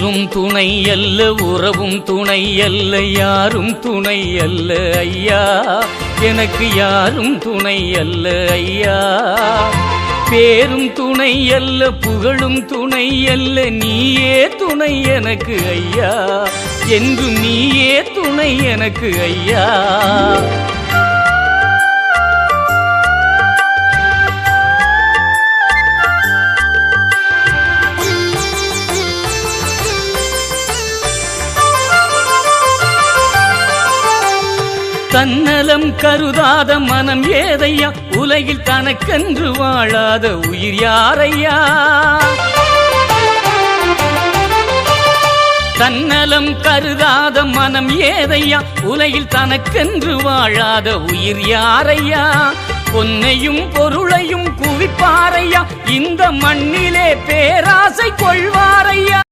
ஊரும் துணை அல்ல, உறவும் துணை அல்ல, யாரும் துணை அல்ல ஐயா, எனக்கு யாரும் துணை அல்ல ஐயா. பேரும் துணை அல்ல, புகழும் துணை அல்ல, நீயே துணை எனக்கு ஐயா, என்றும் நீயே துணை எனக்கு ஐயா. தன்னலம் கருதாத மனம் ஏதையா, உலகில் தனக்கென்று வாழாத உயிர் யாரையா. தன்னலம் கருதாத மனம் ஏதையா, உலகில் தனக்கென்று வாழாத உயிர் யாரையா. பொன்னையும் பொருளையும் குவிப்பாரையா, இந்த மண்ணிலே பேராசை கொள்வாரையா.